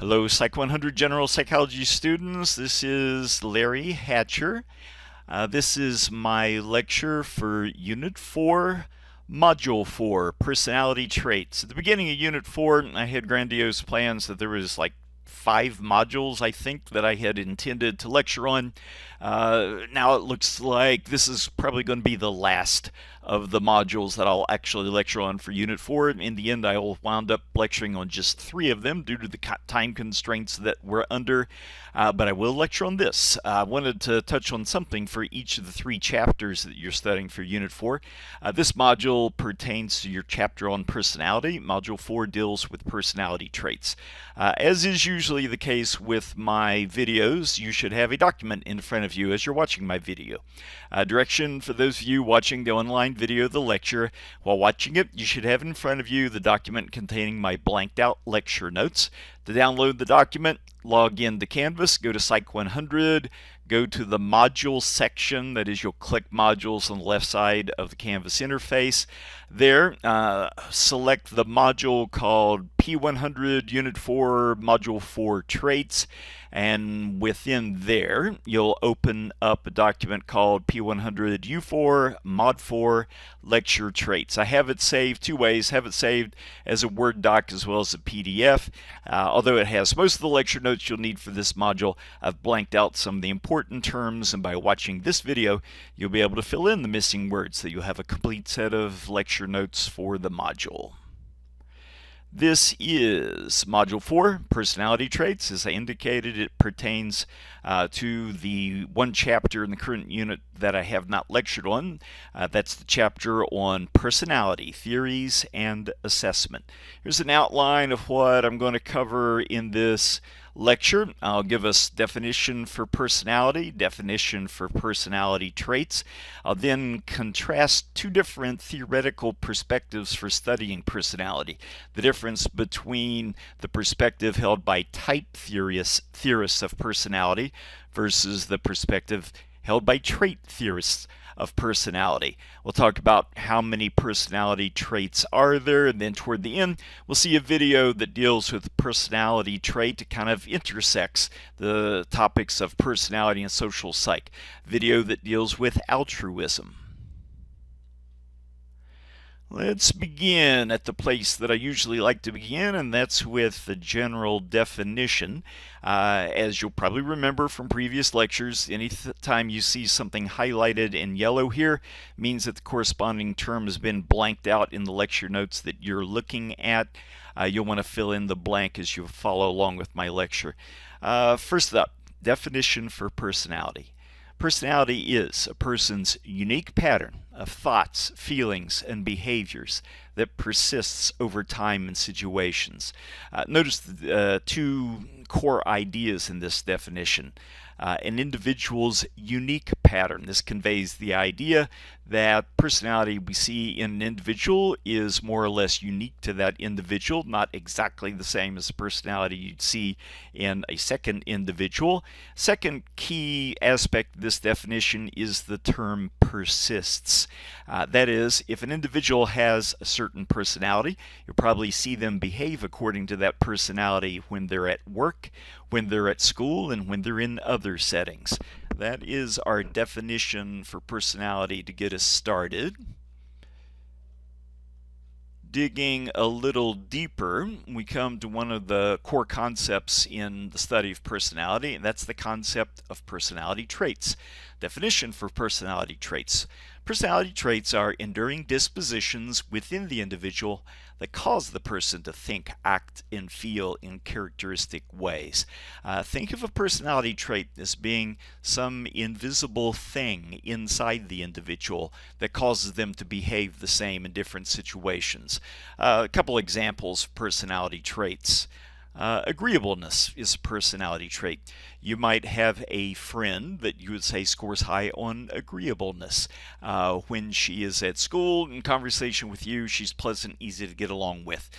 Hello, Psych 100 General Psychology students. This is Larry Hatcher. This is my lecture for Unit 4, Module 4, Personality Traits. At the beginning of Unit 4, I had grandiose plans that there was like 5 modules, I think, that I had intended to lecture on. Now it looks like this is probably going to be the last of the modules that I'll actually lecture on for Unit 4. In the end, I will wound up lecturing on just 3 of them due to the time constraints that we're under, but I will lecture on this. I wanted to touch on something for each of the 3 chapters that you're studying for Unit 4. This module pertains to your chapter on personality. Module 4 deals with personality traits. As is usually the case with my videos, you should have a document in front of you as you're watching my video. Direction for those of you watching the online video of the lecture: while watching it, you should have in front of you the document containing my blanked out lecture notes. To download the document, log in to Canvas, go to Psych 100, go to the module section. That is, you'll click modules on the left side of the Canvas interface. There, select the module called P100 Unit 4 Module 4 Traits, and within there you'll open up a document called P100 U4 Mod 4 Lecture Traits. I have it saved 2 ways. Have it saved as a Word doc as well as a PDF. Although it has most of the lecture notes you'll need for this module, I've blanked out some of the important terms, and by watching this video you'll be able to fill in the missing words so you'll have a complete set of lecture notes for the module. This is Module 4, Personality Traits. As I indicated, it pertains to the one chapter in the current unit that I have not lectured on. That's the chapter on personality, theories, and assessment. Here's an outline of what I'm going to cover in this lecture. I'll give us definition for personality, definition for personality traits. I'll then contrast 2 different theoretical perspectives for studying personality. The difference between the perspective held by type theorists of personality versus the perspective held by trait theorists of personality. We'll talk about how many personality traits are there, and then toward the end we'll see a video that deals with personality trait. It kind of intersects the topics of personality and social psych. Video that deals with altruism. Let's begin at the place that I usually like to begin, and that's with the general definition. As you'll probably remember from previous lectures, any time you see something highlighted in yellow here means that the corresponding term has been blanked out in the lecture notes that you're looking at. You'll want to fill in the blank as you follow along with my lecture. First up, definition for personality. Personality is a person's unique pattern of thoughts, feelings, and behaviors that persists over time and situations. Notice the 2 core ideas in this definition. An individual's unique pattern. This conveys the idea that personality we see in an individual is more or less unique to that individual, not exactly the same as the personality you'd see in a second individual. Second key aspect of this definition is the term persists. That is, if an individual has a certain personality, you'll probably see them behave according to that personality when they're at work, when they're at school, and when they're in other settings. That is our definition for personality to get us started. Digging a little deeper, we come to one of the core concepts in the study of personality, and that's the concept of personality traits. Definition for personality traits. Personality traits are enduring dispositions within the individual that cause the person to think, act, and feel in characteristic ways. Think of a personality trait as being some invisible thing inside the individual that causes them to behave the same in different situations. A couple examples of personality traits. Agreeableness is a personality trait. You might have a friend that you would say scores high on agreeableness. When she is at school in conversation with you, she's pleasant, easy to get along with.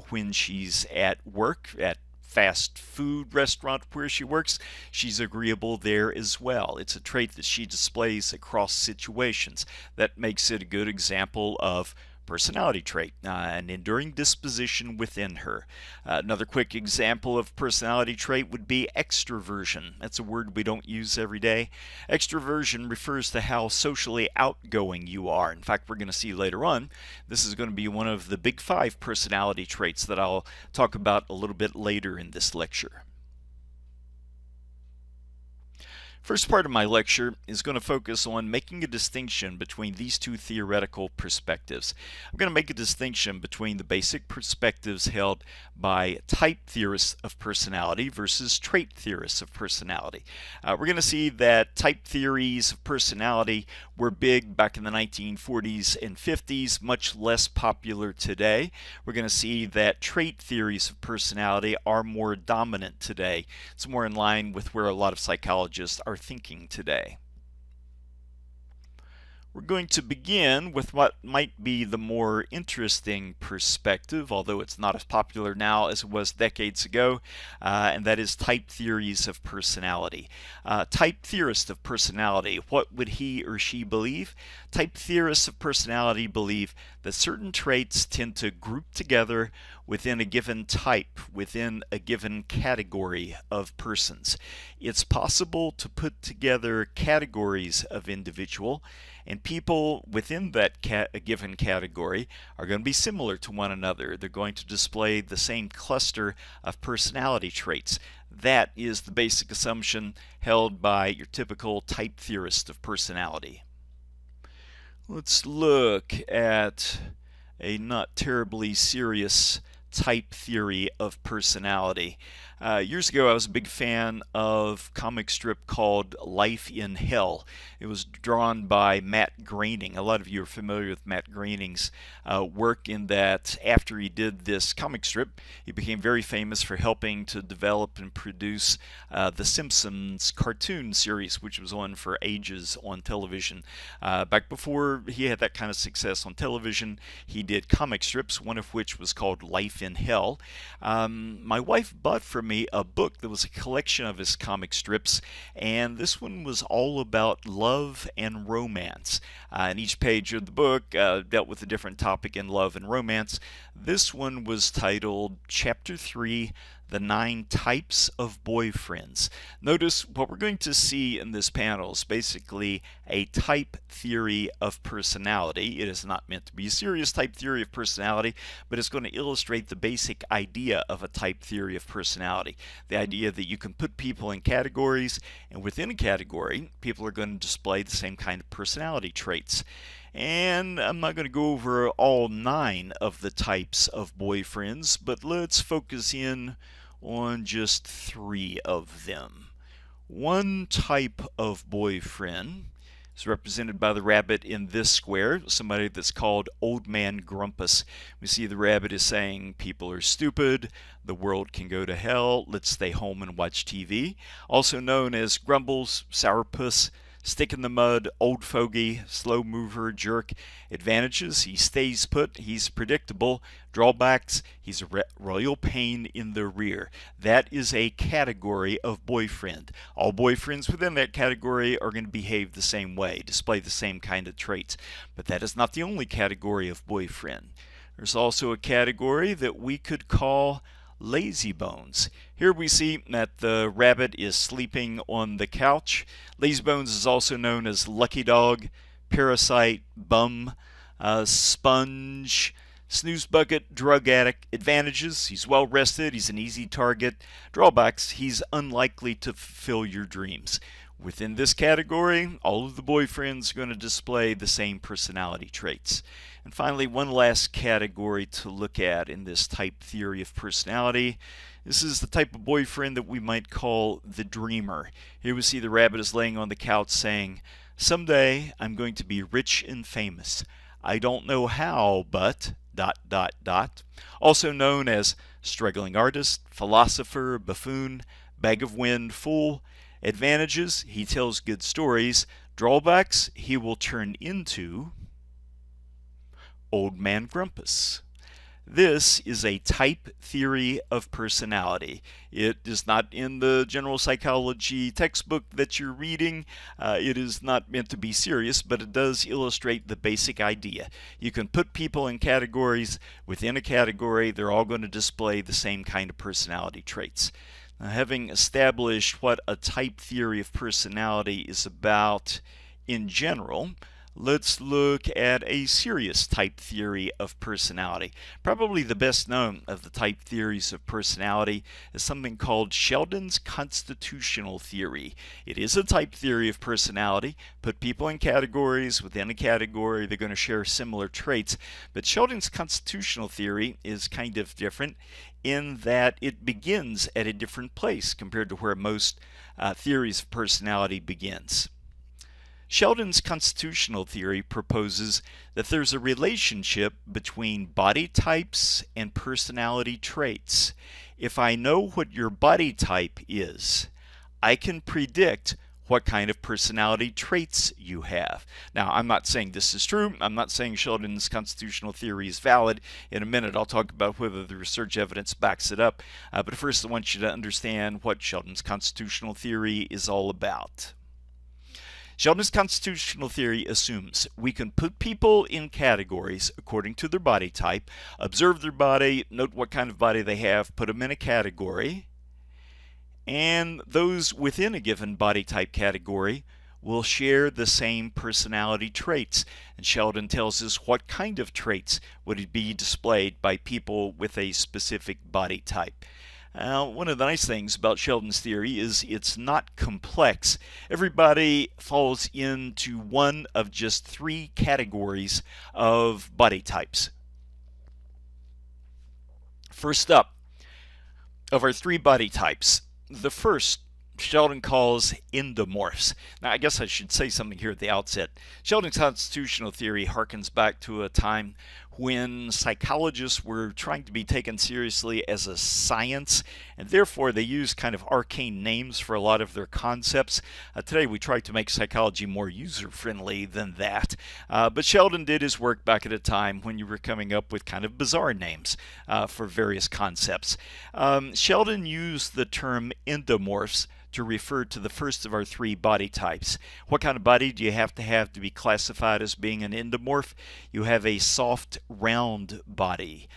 When she's at work, at fast food restaurant where she works, she's agreeable there as well. It's a trait that she displays across situations. That makes it a good example of personality trait, an enduring disposition within her. Another quick example of personality trait would be extroversion. That's a word we don't use every day. Extroversion refers to how socially outgoing you are. In fact, we're going to see later on, this is going to be one of the big 5 personality traits that I'll talk about a little bit later in this lecture. First part of my lecture is going to focus on making a distinction between these two theoretical perspectives. I'm going to make a distinction between the basic perspectives held by type theorists of personality versus trait theorists of personality. We're going to see that type theories of personality were big back in the 1940s and 50s, much less popular today. We're going to see that trait theories of personality are more dominant today. It's more in line with where a lot of psychologists are thinking today. We're going to begin with what might be the more interesting perspective, although it's not as popular now as it was decades ago, and that is type theories of personality. Type theorist of personality, what would he or she believe? Type theorists of personality believe that certain traits tend to group together within a given type, within a given category of persons. It's possible to put together categories of individual, and people within that given category are going to be similar to one another. They're going to display the same cluster of personality traits. That is the basic assumption held by your typical type theorist of personality. Let's look at a not terribly serious type theory of personality. Years ago, I was a big fan of a comic strip called Life in Hell. It was drawn by Matt Groening. A lot of you are familiar with Matt Groening's work in that after he did this comic strip, he became very famous for helping to develop and produce the Simpsons cartoon series, which was on for ages on television. Back before he had that kind of success on television, he did comic strips, one of which was called Life in Hell. My wife bought for me a book that was a collection of his comic strips, and this one was all about love and romance. And each page of the book dealt with a different topic in love and romance. This one was titled Chapter 3, The 9 Types of Boyfriends. Notice what we're going to see in this panel is basically a type theory of personality. It is not meant to be a serious type theory of personality, but it's going to illustrate the basic idea of a type theory of personality. The idea that you can put people in categories, and within a category, people are going to display the same kind of personality traits. And I'm not going to go over all 9 of the types of boyfriends, but let's focus in on just 3 of them. One type of boyfriend is represented by the rabbit in this square, somebody that's called Old Man Grumpus. We see the rabbit is saying people are stupid, the world can go to hell, let's stay home and watch TV. Also known as Grumbles, Sourpuss, Stick in the Mud, Old Fogey, Slow Mover, Jerk. Advantages: he stays put, he's predictable. Drawbacks: he's a royal pain in the rear. That is a category of boyfriend. All boyfriends within that category are going to behave the same way, display the same kind of traits. But that is not the only category of boyfriend. There's also a category that we could call lazy bones. Here we see that the rabbit is sleeping on the couch. Lazy bones is also known as lucky dog, parasite, bum, sponge, snooze bucket, drug addict. Advantages: he's well rested, he's an easy target. Drawbacks: he's unlikely to fulfill your dreams. Within this category, all of the boyfriends are going to display the same personality traits. And finally, one last category to look at in this type theory of personality. This is the type of boyfriend that we might call the dreamer. Here we see the rabbit is laying on the couch saying, "Someday I'm going to be rich and famous. I don't know how, but ... Also known as struggling artist, philosopher, buffoon, bag of wind, fool. Advantages: he tells good stories. Drawbacks: he will turn into Old Man Grumpus. This is a type theory of personality. It is not in the general psychology textbook that you're reading. It is not meant to be serious, but it does illustrate the basic idea. You can put people in categories. Within a category, they're all going to display the same kind of personality traits. Now, having established what a type theory of personality is about in general, let's look at a serious type theory of personality. Probably the best known of the type theories of personality is something called Sheldon's constitutional theory. It is a type theory of personality. Put people in categories. Within a category, they're going to share similar traits. But Sheldon's constitutional theory is kind of different in that it begins at a different place compared to where most theories of personality begins. Sheldon's constitutional theory proposes that there's a relationship between body types and personality traits. If I know what your body type is, I can predict what kind of personality traits you have. Now, I'm not saying this is true. I'm not saying Sheldon's constitutional theory is valid. In a minute, I'll talk about whether the research evidence backs it up. But first, I want you to understand what Sheldon's constitutional theory is all about. Sheldon's constitutional theory assumes we can put people in categories according to their body type, observe their body, note what kind of body they have, put them in a category, and those within a given body type category will share the same personality traits. And Sheldon tells us what kind of traits would be displayed by people with a specific body type. One of the nice things about Sheldon's theory is it's not complex. Everybody falls into one of just 3 categories of body types. First up, of our 3 body types, the first Sheldon calls endomorphs. Now, I guess I should say something here at the outset. Sheldon's constitutional theory harkens back to a time when psychologists were trying to be taken seriously as a science, and therefore they used kind of arcane names for a lot of their concepts. Today we try to make psychology more user-friendly than that. But Sheldon did his work back at a time when you were coming up with kind of bizarre names for various concepts. Sheldon used the term endomorphs to refer to the first of our 3 body types. What kind of body do you have to be classified as being an endomorph? You have a soft, round body.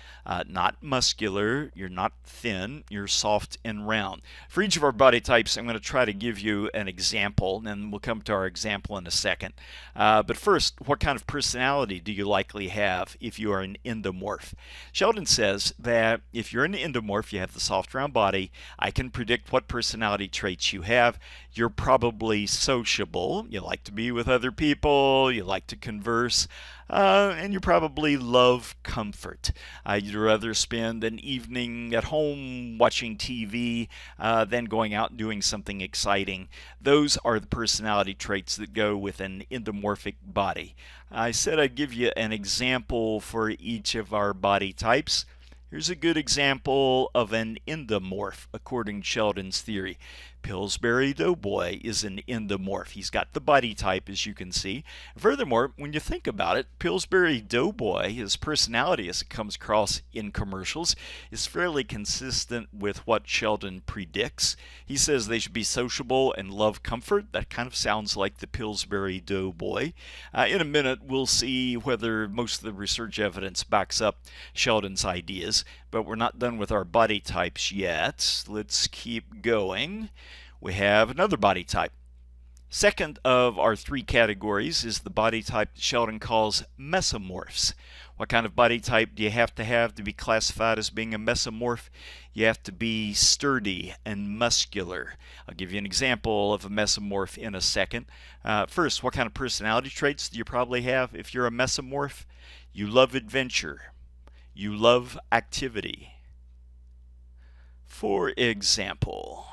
Not muscular, you're not thin, you're soft and round. For each of our body types, I'm going to try to give you an example, and we'll come to our example in a second. But first, what kind of personality do you likely have if you are an endomorph? Sheldon says that if you're an endomorph, you have the soft, round body, I can predict what personality traits you have. You're probably sociable. You like to be with other people. You like to converse. And you probably love comfort. You'd rather spend an evening at home watching TV than going out and doing something exciting. Those are the personality traits that go with an endomorphic body. I said I'd give you an example for each of our body types. Here's a good example of an endomorph according to Sheldon's theory. Pillsbury Doughboy is an endomorph. He's got the body type, as you can see. Furthermore, when you think about it, Pillsbury Doughboy, his personality as it comes across in commercials, is fairly consistent with what Sheldon predicts. He says they should be sociable and love comfort. That kind of sounds like the Pillsbury Doughboy. In a minute, we'll see whether most of the research evidence backs up Sheldon's ideas, but we're not done with our body types yet. Let's keep going. We have another body type. Second of our 3 categories is the body type Sheldon calls mesomorphs. What kind of body type do you have to be classified as being a mesomorph? You have to be sturdy and muscular. I'll give you an example of a mesomorph in a second. First, what kind of personality traits do you probably have if you're a mesomorph? You love adventure. You love activity. For example,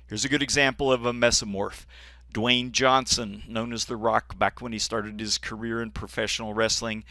here's a good example of a mesomorph. Dwayne Johnson, known as The Rock back when he started his career in professional wrestling,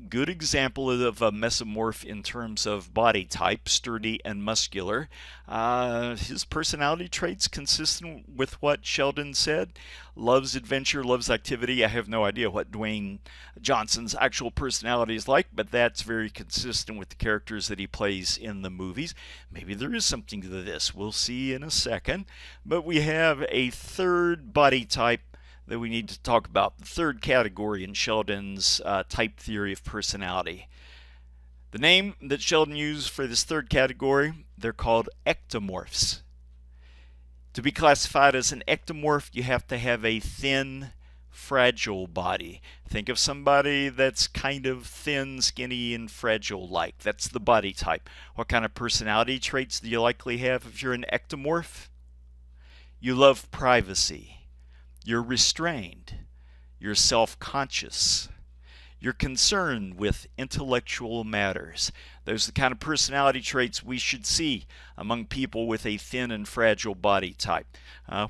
good example of a mesomorph in terms of body type, sturdy and muscular. His personality traits consistent with what Sheldon said. Loves adventure, loves activity. I have no idea what Dwayne Johnson's actual personality is like, but that's very consistent with the characters that he plays in the movies. Maybe there is something to this. We'll see in a second. But we have a third body type that we need to talk about. The third category in Sheldon's type theory of personality. The name that Sheldon used for this third category, they're called ectomorphs. To be classified as an ectomorph, you have to have a thin, fragile body. Think of somebody that's kind of thin, skinny, and fragile-like. That's the body type. What kind of personality traits do you likely have if you're an ectomorph? You love privacy. You're restrained. You're self-conscious. You're concerned with intellectual matters. Those are the kind of personality traits we should see among people with a thin and fragile body type.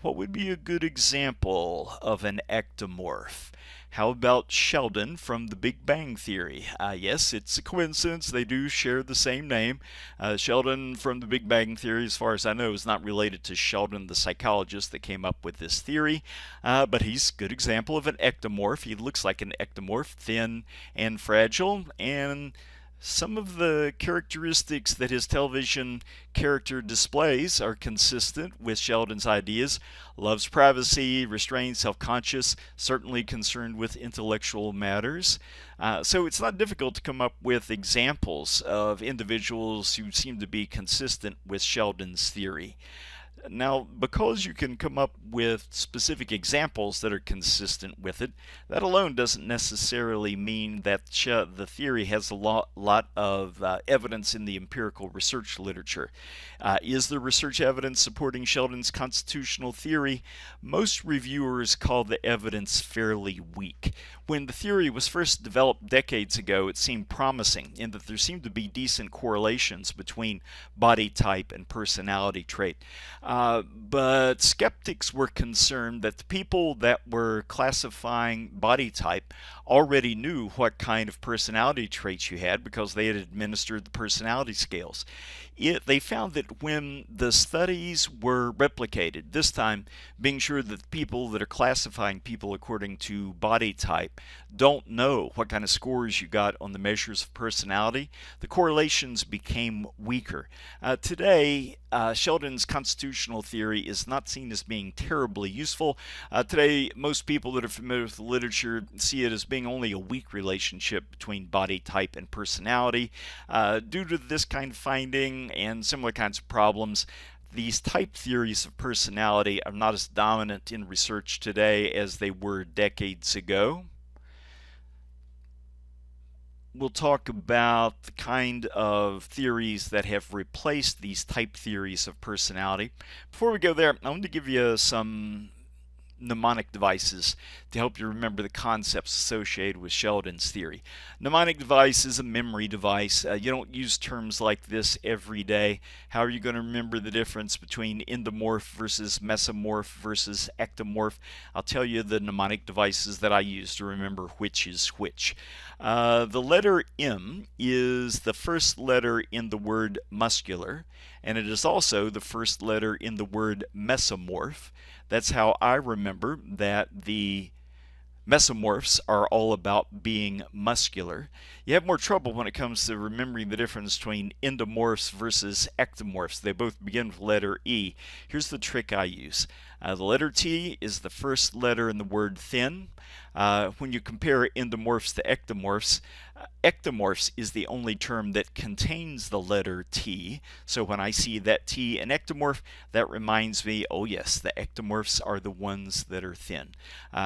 What would be a good example of an ectomorph? How about Sheldon from The Big Bang Theory? Yes, it's a coincidence. They do share the same name. Sheldon from The Big Bang Theory, as far as I know, is not related to Sheldon, the psychologist that came up with this theory. But he's a good example of an ectomorph. He looks like an ectomorph, thin and fragile, and some of the characteristics that his television character displays are consistent with Sheldon's ideas. Loves privacy, restrained, self-conscious, certainly concerned with intellectual matters. So it's not difficult to come up with examples of individuals who seem to be consistent with Sheldon's theory. Now, because you can come up with specific examples that are consistent with it, that alone doesn't necessarily mean that the theory has a lot of evidence in the empirical research literature. Is there research evidence supporting Sheldon's constitutional theory? Most reviewers call the evidence fairly weak. When the theory was first developed decades ago, it seemed promising in that there seemed to be decent correlations between body type and personality trait. But skeptics were concerned that the people that were classifying body type already knew what kind of personality traits you had because they had administered the personality scales. They found that when the studies were replicated, this time being sure that the people that are classifying people according to body type don't know what kind of scores you got on the measures of personality, the correlations became weaker. Today, Sheldon's constitutional theory is not seen as being terribly useful. Today, most people that are familiar with the literature see it as being only a weak relationship between body type and personality. Due to this kind of finding and similar kinds of problems, these type theories of personality are not as dominant in research today as they were decades ago. We'll talk about the kind of theories that have replaced these type theories of personality. Before we go there, I want to give you some mnemonic devices to help you remember the concepts associated with Sheldon's theory. Mnemonic device is a memory device. You don't use terms like this every day. How are you going to remember the difference between endomorph versus mesomorph versus ectomorph? I'll tell you the mnemonic devices that I use to remember which is which. The letter M is the first letter in the word muscular, and it is also the first letter in the word mesomorph. That's how I remember that the mesomorphs are all about being muscular. You have more trouble when it comes to remembering the difference between endomorphs versus ectomorphs. They both begin with letter E. Here's the trick I use. The letter T is the first letter in the word thin. When you compare endomorphs to ectomorphs, ectomorphs is the only term that contains the letter T. So when I see that T in ectomorph, that reminds me, oh yes, the ectomorphs are the ones that are thin.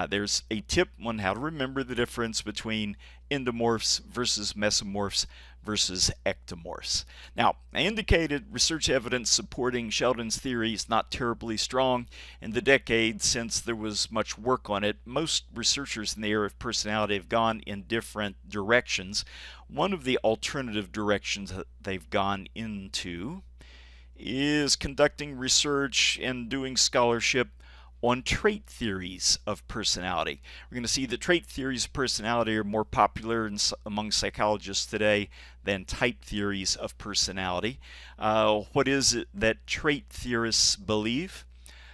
There's a tip on how to remember the difference between endomorphs versus mesomorphs versus ectomorphs. Now, I indicated research evidence supporting Sheldon's theory is not terribly strong. In the decades since there was much work on it, most researchers in the area of personality have gone in different directions. One of the alternative directions that they've gone into is conducting research and doing scholarship on trait theories of personality. We're going to see that trait theories of personality are more popular among psychologists today than type theories of personality. What is it that trait theorists believe?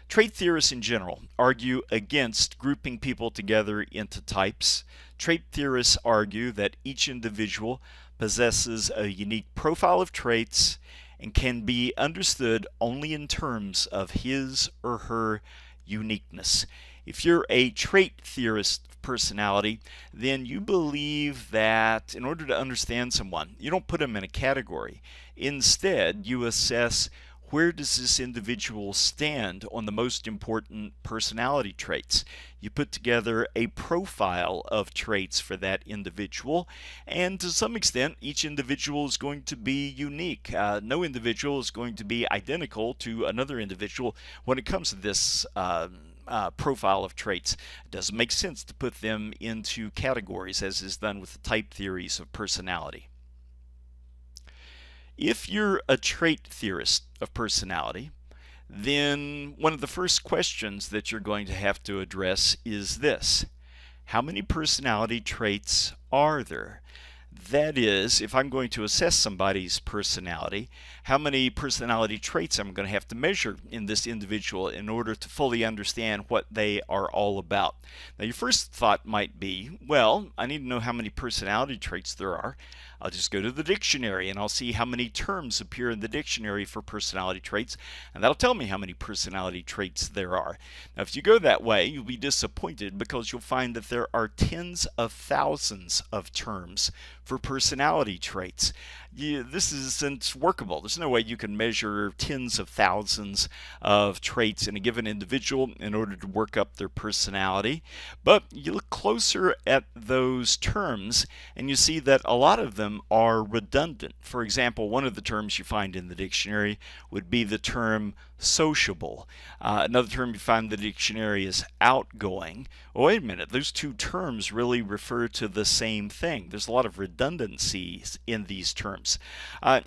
Trait theorists in general argue against grouping people together into types. Trait theorists argue that each individual possesses a unique profile of traits and can be understood only in terms of his or her uniqueness. If you're a trait theorist of personality, then you believe that in order to understand someone, you don't put them in a category. Instead, you assess where does this individual stand on the most important personality traits. You put together a profile of traits for that individual, and to some extent each individual is going to be unique. No individual is going to be identical to another individual when it comes to this profile of traits. It doesn't make sense to put them into categories as is done with the type theories of personality. If you're a trait theorist of personality, then one of the first questions that you're going to have to address is this: how many personality traits are there? That is, if I'm going to assess somebody's personality, how many personality traits I'm going to have to measure in this individual in order to fully understand what they are all about. Now, your first thought might be, well, I need to know how many personality traits there are. I'll just go to the dictionary and I'll see how many terms appear in the dictionary for personality traits, and that'll tell me how many personality traits there are. Now, if you go that way, you'll be disappointed because you'll find that there are tens of thousands of terms for personality traits. This isn't workable. There's no way you can measure tens of thousands of traits in a given individual in order to work up their personality. But you look closer at those terms and you see that a lot of them are redundant. For example, one of the terms you find in the dictionary would be the term sociable. Another term you find in the dictionary is outgoing. Well, wait a minute, those two terms really refer to the same thing. There's a lot of redundancies in these terms.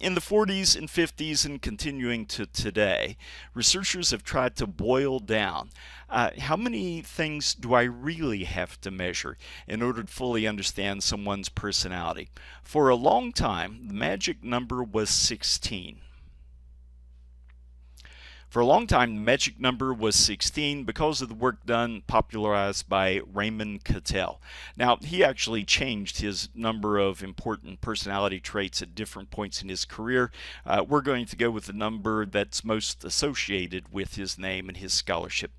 In the 40s and 50s and continuing to today, researchers have tried to boil down how many things do I really have to measure in order to fully understand someone's personality. For a long time, the magic number was 16. For a long time, the magic number was 16 because of the work done popularized by Raymond Cattell. Now, he actually changed his number of important personality traits at different points in his career. We're going to go with the number that's most associated with his name and his scholarship.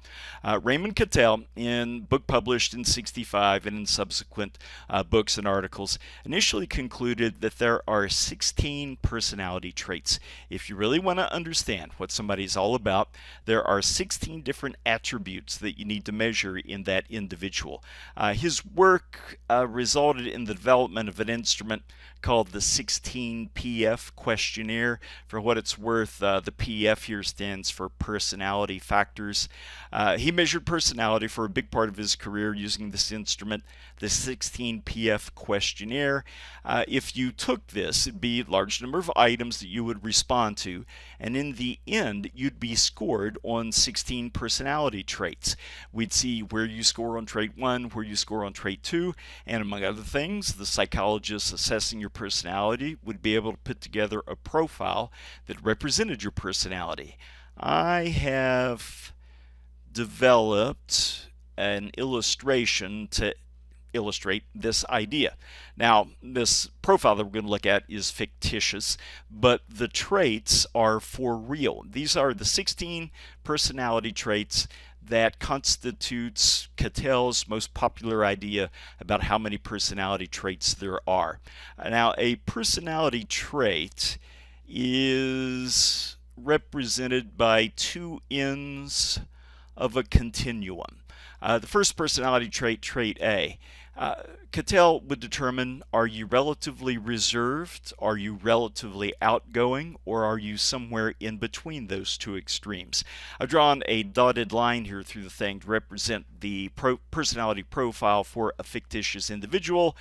Raymond Cattell, in a book published in '65 and in subsequent books and articles, initially concluded that there are 16 personality traits. If you really want to understand what somebody's all about, there are 16 different attributes that you need to measure in that individual. His work resulted in the development of an instrument called the 16PF questionnaire. For what it's worth, the PF here stands for personality factors. He measured personality for a big part of his career using this instrument, the 16PF questionnaire. If you took this, it'd be a large number of items that you would respond to, and in the end, you'd be scored on 16 personality traits. We'd see where you score on trait 1, where you score on trait 2, and among other things, the psychologist assessing your personality would be able to put together a profile that represented your personality. I have developed an illustration to illustrate this idea. Now, this profile that we're going to look at is fictitious, but the traits are for real. These are the 16 personality traits that constitutes Cattell's most popular idea about how many personality traits there are. Now, a personality trait is represented by two ends of a continuum. The first personality trait, trait A, Cattell would determine, are you relatively reserved, are you relatively outgoing, or are you somewhere in between those two extremes? I've drawn a dotted line here through the thing to represent the personality profile for a fictitious individual.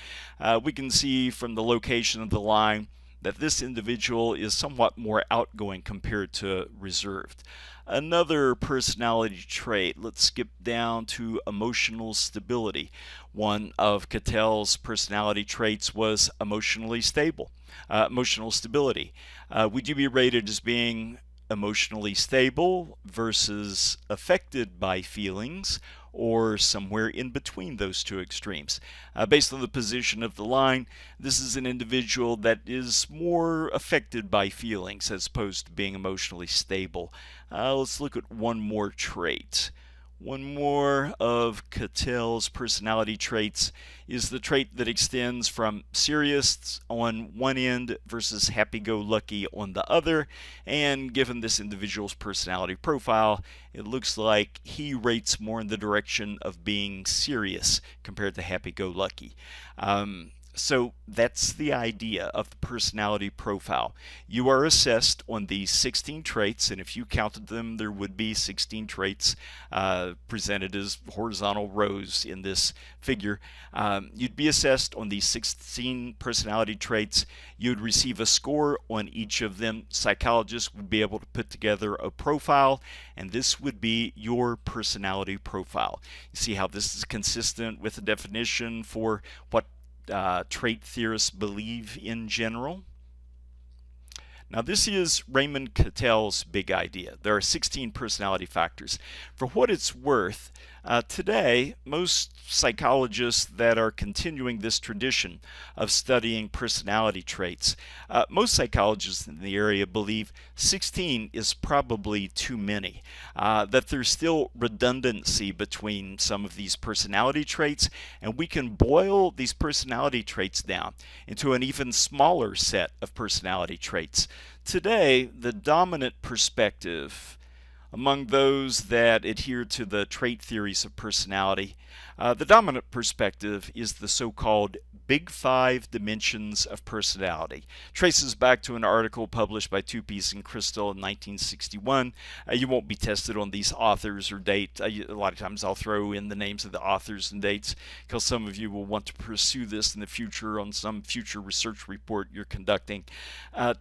We can see from the location of the line that this individual is somewhat more outgoing compared to reserved. Another personality trait, let's skip down to emotional stability. One of Catel's personality traits was emotionally stable, emotional stability. Would you be rated as being emotionally stable versus affected by feelings, or somewhere in between those two extremes? Based on the position of the line, this is an individual that is more affected by feelings as opposed to being emotionally stable. Let's look at one more trait. One more of Catel's personality traits is the trait that extends from serious on one end versus happy-go-lucky on the other. And given this individual's personality profile, it looks like he rates more in the direction of being serious compared to happy-go-lucky. So that's the idea of the personality profile. You are assessed on these 16 traits, and if you counted them, there would be 16 traits presented as horizontal rows in this figure. You'd be assessed on these 16 personality traits. You'd receive a score on each of them. Psychologists would be able to put together a profile, and this would be your personality profile. You see how this is consistent with the definition for what trait theorists believe in general. Now, this is Raymond Catel's big idea. There are 16 personality factors. For what it's worth, today, most psychologists that are continuing this tradition of studying personality traits, most psychologists in the area believe 16 is probably too many, that there's still redundancy between some of these personality traits, and we can boil these personality traits down into an even smaller set of personality traits. Today, the dominant perspective among those that adhere to the trait theories of personality, the dominant perspective is the so-called Big Five Dimensions of Personality. Traces back to an article published by Tupis and Crystal in 1961. You won't be tested on these authors or date. A lot of times I'll throw in the names of the authors and dates because some of you will want to pursue this in the future on some future research report you're conducting.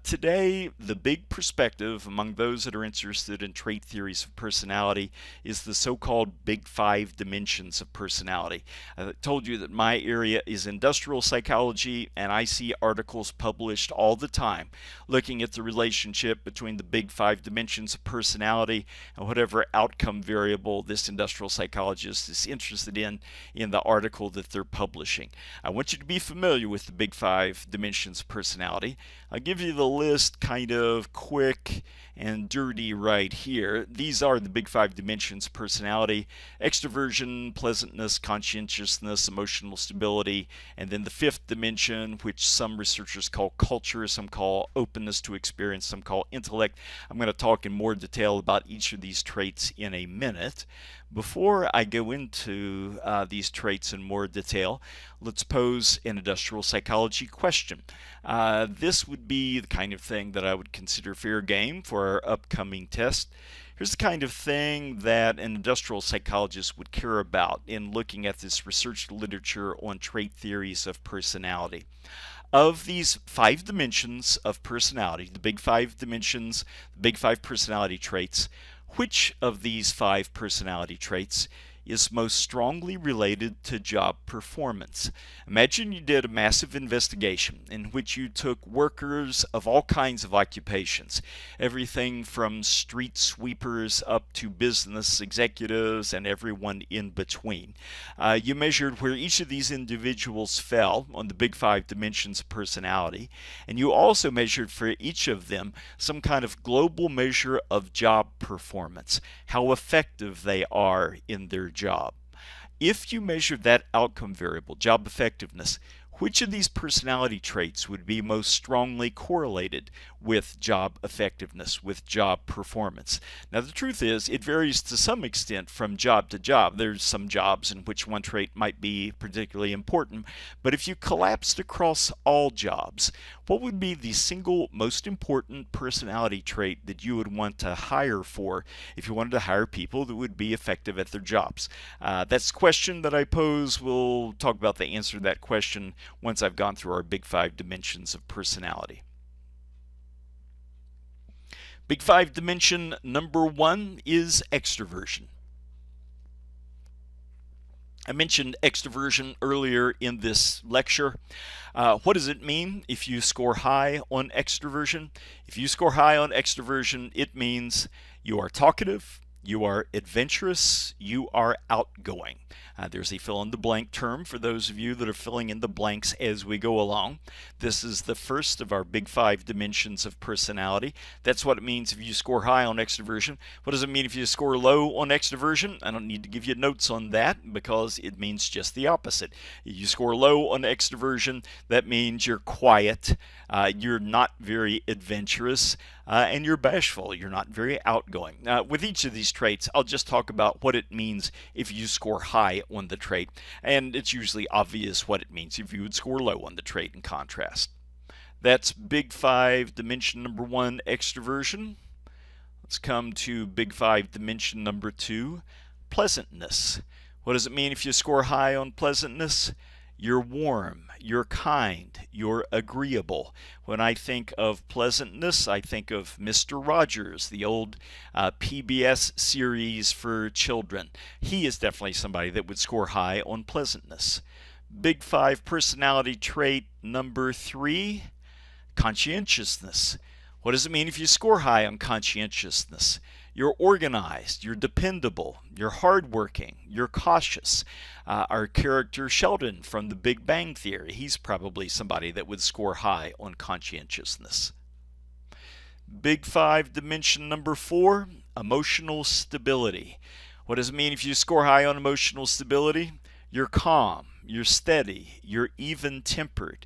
Today, the big perspective among those that are interested in trait theories of personality is the so-called Big Five Dimensions of Personality. I told you that my area is industrial psychology, and I see articles published all the time looking at the relationship between the big five dimensions of personality and whatever outcome variable this industrial psychologist is interested in the article that they're publishing. I want you to be familiar with the big five dimensions of personality. I'll give you the list kind of quick and dirty right here. These are the big five dimensions of personality: extroversion, pleasantness, conscientiousness, emotional stability, and then the fifth dimension, which some researchers call culture, some call openness to experience, some call intellect. I'm going to talk in more detail about each of these traits in a minute. Before I go into these traits in more detail, let's pose an industrial psychology question. This would be the kind of thing that I would consider fair game for our upcoming test. Here's the kind of thing that an industrial psychologist would care about in looking at this research literature on trait theories of personality. Of these five dimensions of personality, the big five dimensions, the big five personality traits, which of these five personality traits is most strongly related to job performance? Imagine you did a massive investigation in which you took workers of all kinds of occupations, everything from street sweepers up to business executives and everyone in between. You measured where each of these individuals fell on the big five dimensions of personality, and you also measured for each of them some kind of global measure of job performance, how effective they are in their job. If you measured that outcome variable, job effectiveness, which of these personality traits would be most strongly correlated with job effectiveness, with job performance? Now, the truth is, it varies to some extent from job to job. There's some jobs in which one trait might be particularly important, but if you collapsed across all jobs, what would be the single most important personality trait that you would want to hire for if you wanted to hire people that would be effective at their jobs? That's the question that I pose. We'll talk about the answer to that question once I've gone through our big five dimensions of personality. Big Five dimension number 1 is extroversion. I mentioned extroversion earlier in this lecture. What does it mean if you score high on extroversion? If you score high on extroversion, it means you are talkative, you are adventurous, you are outgoing. There's a fill-in-the-blank term for those of you that are filling in the blanks as we go along. This is the first of our big 5 dimensions of personality. That's what it means if you score high on extroversion. What does it mean if you score low on extroversion? I don't need to give you notes on that because it means just the opposite. If you score low on extroversion, that means you're quiet, you're not very adventurous, and you're bashful. You're not very outgoing. With each of these traits, I'll just talk about what it means if you score high on the trait, and it's usually obvious what it means if you would score low on the trait in contrast. That's big 5 dimension number 1, extroversion. Let's come to big 5 dimension number 2, pleasantness. What does it mean if you score high on pleasantness? You're warm, you're kind, you're agreeable. When I think of pleasantness, I think of Mr. Rogers, the old PBS series for children. He is definitely somebody that would score high on pleasantness. Big 5 personality trait number 3, conscientiousness. What does it mean if you score high on conscientiousness? You're organized, you're dependable, you're hardworking, you're cautious. Our character Sheldon from the Big Bang Theory, he's probably somebody that would score high on conscientiousness. Big 5 dimension number 4, emotional stability. What does it mean if you score high on emotional stability? You're calm, you're steady, you're even-tempered.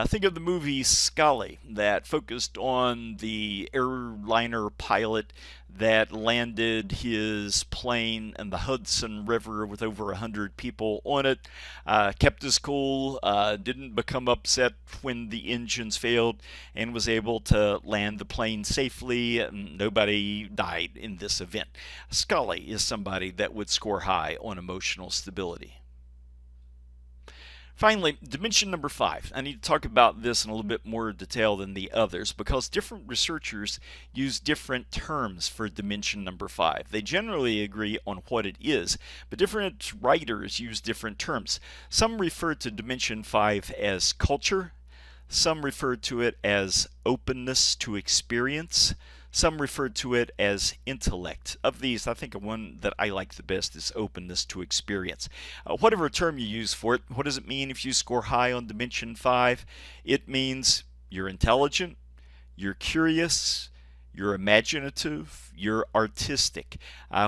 Think of the movie Scully that focused on the airliner pilot that landed his plane in the Hudson River with over 100 people on it, kept his cool, didn't become upset when the engines failed, and was able to land the plane safely, and nobody died in this event. Scully is somebody that would score high on emotional stability. Finally, dimension number 5. I need to talk about this in a little bit more detail than the others because different researchers use different terms for dimension number 5. They generally agree on what it is, but different writers use different terms. Some refer to dimension 5 as culture, some refer to it as openness to experience, some refer to it as intellect. Of these, I think the one that I like the best is openness to experience. Whatever term you use for it, what does it mean if you score high on dimension 5? It means you're intelligent, you're curious, you're imaginative, you're artistic.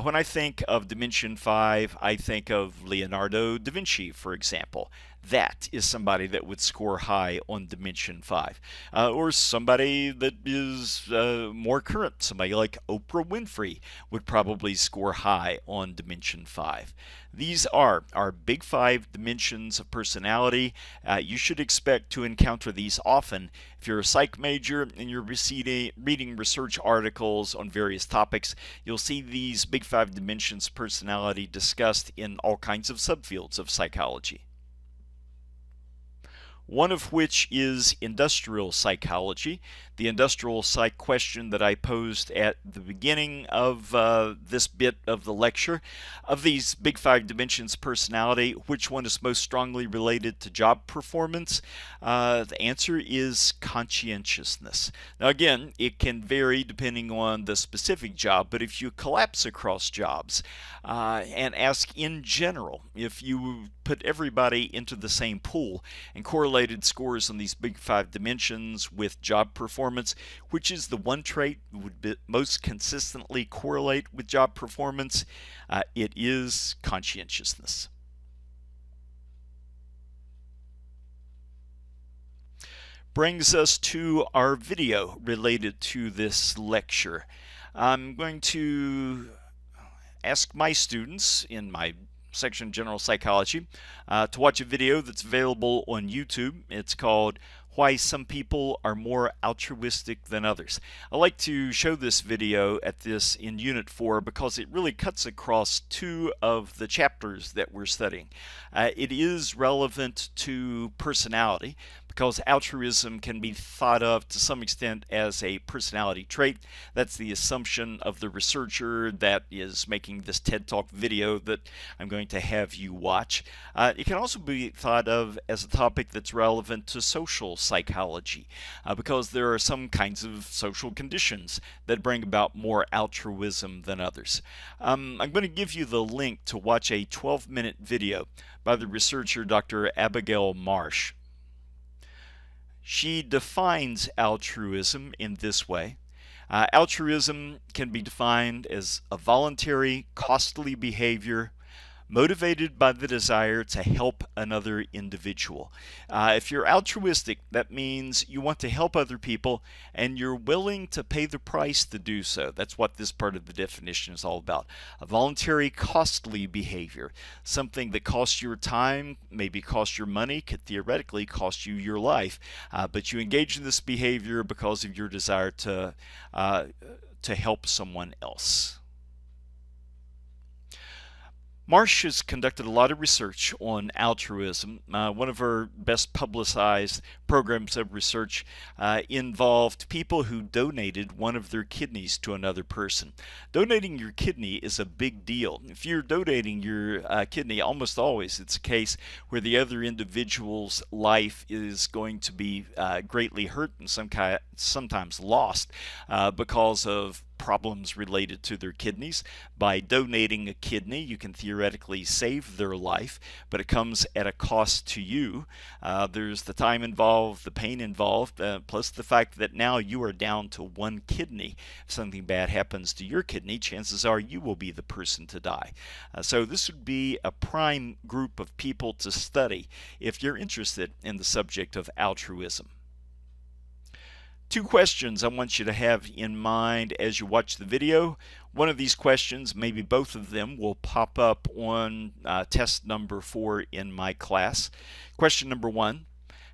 When I think of dimension 5, I think of Leonardo da Vinci, for example. That is somebody that would score high on dimension 5. Or somebody that is more current, somebody like Oprah Winfrey would probably score high on dimension 5. These are our big 5 dimensions of personality. You should expect to encounter these often. If you're a psych major and you're reading research articles on various topics, you'll see these big 5 dimensions of personality discussed in all kinds of subfields of psychology. One of which is industrial psychology. The industrial psych question that I posed at the beginning of this bit of the lecture. Of these big 5 dimensions personality, which one is most strongly related to job performance? The answer is conscientiousness. Now again, it can vary depending on the specific job, but if you collapse across jobs and ask in general, if you put everybody into the same pool and correlated scores on these big 5 dimensions with job performance, which is the one trait that would most consistently correlate with job performance? It is conscientiousness. Brings us to our video related to this lecture. I'm going to ask my students in my section General Psychology to watch a video that's available on YouTube. It's called Why Some People Are More Altruistic Than Others. I like to show this video in Unit 4 because it really cuts across 2 of the chapters that we're studying. It is relevant to personality because altruism can be thought of to some extent as a personality trait. That's the assumption of the researcher that is making this TED Talk video that I'm going to have you watch. It can also be thought of as a topic that's relevant to social psychology, because there are some kinds of social conditions that bring about more altruism than others. I'm going to give you the link to watch a 12-minute video by the researcher Dr. Abigail Marsh. She defines altruism in this way. Altruism can be defined as a voluntary, costly behavior motivated by the desire to help another individual. If you're altruistic, that means you want to help other people and you're willing to pay the price to do so. That's what this part of the definition is all about. A voluntary, costly behavior. Something that costs your time, maybe costs your money, could theoretically cost you your life. But you engage in this behavior because of your desire to help someone else. Marsh has conducted a lot of research on altruism. One of her best publicized programs of research involved people who donated one of their kidneys to another person. Donating your kidney is a big deal. If you're donating your kidney, almost always it's a case where the other individual's life is going to be greatly hurt and sometimes lost because of problems related to their kidneys. By donating a kidney, you can theoretically save their life, but it comes at a cost to you. There's the time involved, the pain involved, plus the fact that now you are down to one kidney. If something bad happens to your kidney, chances are you will be the person to die. So this would be a prime group of people to study if you're interested in the subject of altruism. Two questions I want you to have in mind as you watch the video. One of these questions, maybe both of them, will pop up on test number 4 in my class. Question number 1,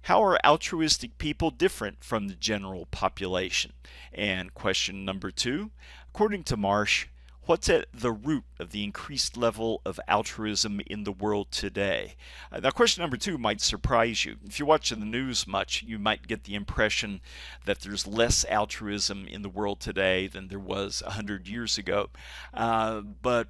how are altruistic people different from the general population? And question number 2, according to Marsh, what's at the root of the increased level of altruism in the world today? Now, question number 2 might surprise you. If you're watching the news much, you might get the impression that there's less altruism in the world today than there was 100 years ago. But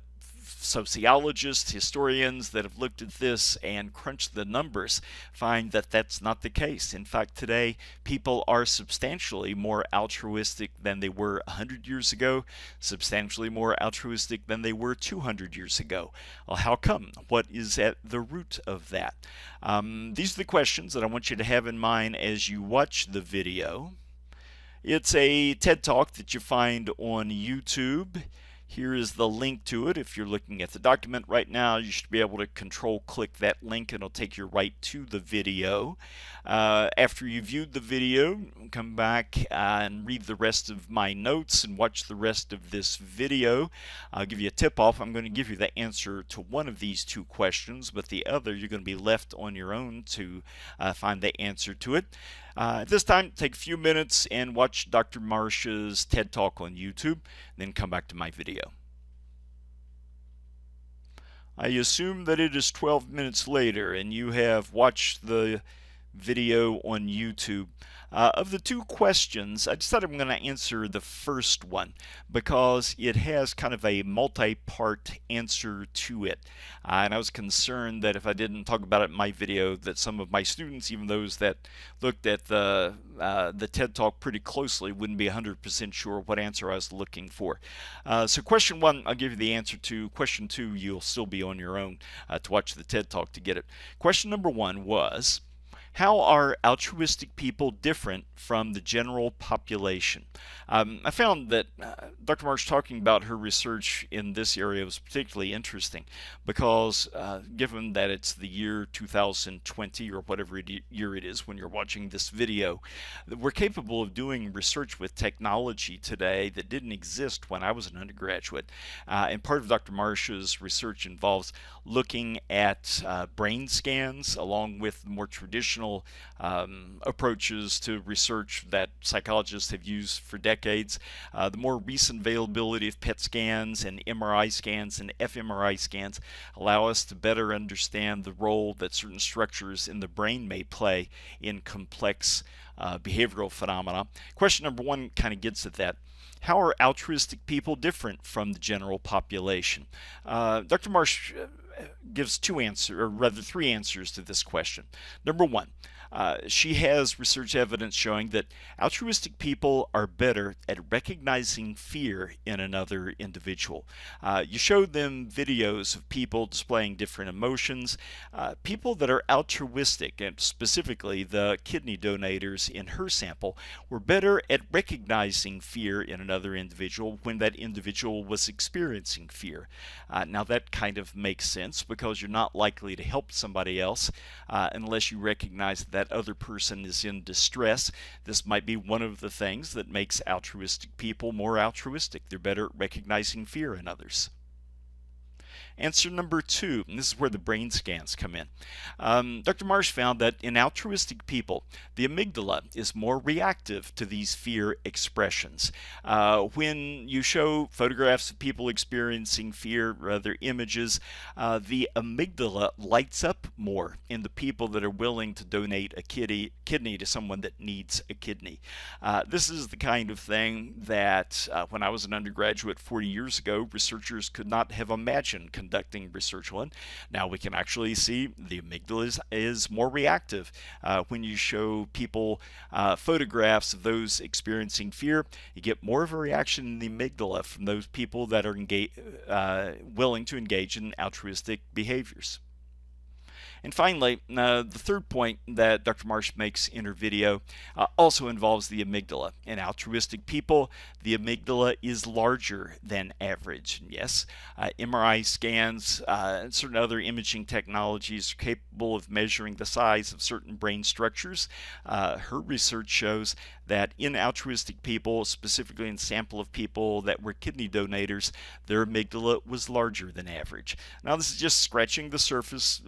sociologists, historians that have looked at this and crunched the numbers find that that's not the case. In fact, today people are substantially more altruistic than they were 100 years ago, substantially more altruistic than they were 200 years ago. Well, how come? What is at the root of that? These are the questions that I want you to have in mind as you watch the video. It's a TED Talk that you find on YouTube. Here is the link to it. If you're looking at the document right now, you should be able to control-click that link and it'll take you right to the video. After you viewed the video, come back and read the rest of my notes and watch the rest of this video. I'll give you a tip-off. I'm going to give you the answer to one of these two questions, but the other you're going to be left on your own to find the answer to it. At this time, take a few minutes and watch Dr. Marsh's TED Talk on YouTube, then come back to my video. I assume that it is 12 minutes later and you have watched the video on YouTube. Of the two questions, I decided I'm going to answer the first one because it has kind of a multi-part answer to it. And I was concerned that if I didn't talk about it in my video, that some of my students, even those that looked at the TED Talk pretty closely, wouldn't be 100% sure what answer I was looking for. So question 1, I'll give you the answer to. Question 2, you'll still be on your own to watch the TED Talk to get it. Question number 1 was, how are altruistic people different from the general population? I found that Dr. Marsh talking about her research in this area was particularly interesting because given that it's the year 2020 or whatever year it is when you're watching this video, we're capable of doing research with technology today that didn't exist when I was an undergraduate. And part of Dr. Marsh's research involves looking at brain scans along with more traditional traditional approaches to research that psychologists have used for decades. The more recent availability of PET scans and MRI scans and fMRI scans allow us to better understand the role that certain structures in the brain may play in complex behavioral phenomena. Question number one kind of gets at that. How are altruistic people different from the general population? Dr. Marsh gives three answers to this question. Number one, she has research evidence showing that altruistic people are better at recognizing fear in another individual. You showed them videos of people displaying different emotions. People that are altruistic, and specifically the kidney donators in her sample, were better at recognizing fear in another individual when that individual was experiencing fear. Now that kind of makes sense because you're not likely to help somebody else unless you recognize that other person is in distress. This might be one of the things that makes altruistic people more altruistic. They're better at recognizing fear in others. Answer number two, and this is where the brain scans come in. Dr. Marsh found that in altruistic people, the amygdala is more reactive to these fear expressions. When you show photographs of people experiencing fear, or other images, the amygdala lights up more in the people that are willing to donate a kidney to someone that needs a kidney. This is the kind of thing that when I was an undergraduate 40 years ago, researchers could not have imagined conducting research on. Now we can actually see the amygdala is more reactive. When you show people photographs of those experiencing fear, you get more of a reaction in the amygdala from those people that are willing to engage in altruistic behaviors. And finally, the third point that Dr. Marsh makes in her video also involves the amygdala. In altruistic people, the amygdala is larger than average. And yes, MRI scans and certain other imaging technologies are capable of measuring the size of certain brain structures. Her research shows that in altruistic people, specifically in a sample of people that were kidney donators, their amygdala was larger than average. Now this is just scratching the surface.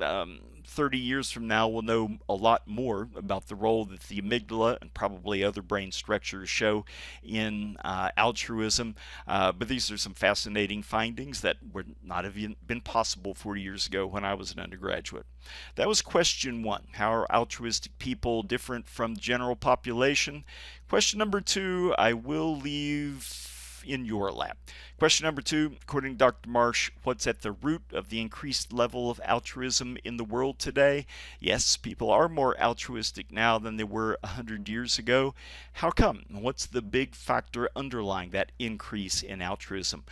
30 years from now, we'll know a lot more about the role that the amygdala and probably other brain structures show in altruism. But these are some fascinating findings that would not have been possible 40 years ago when I was an undergraduate. That was question one. How are altruistic people different from the general population? Question number two, I will leave in your lap. Question number two, according to Dr. Marsh, what's at the root of the increased level of altruism in the world today? Yes, people are more altruistic now than they were 100 years ago. How come? What's the big factor underlying that increase in altruism?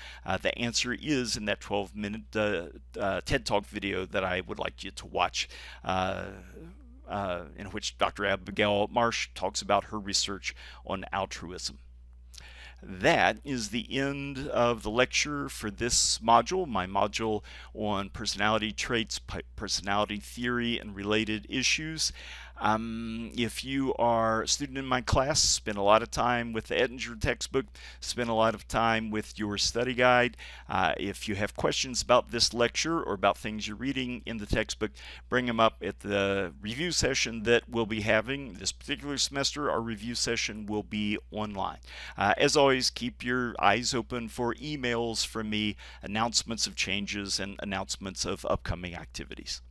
The answer is in that 12-minute TED Talk video that I would like you to watch, in which Dr. Abigail Marsh talks about her research on altruism. That is the end of the lecture for this module, my module on personality traits, personality theory, and related issues. If you are a student in my class, spend a lot of time with the Ettinger textbook, spend a lot of time with your study guide. If you have questions about this lecture or about things you're reading in the textbook, bring them up at the review session that we'll be having this particular semester. Our review session will be online. As always, keep your eyes open for emails from me, announcements of changes and announcements of upcoming activities.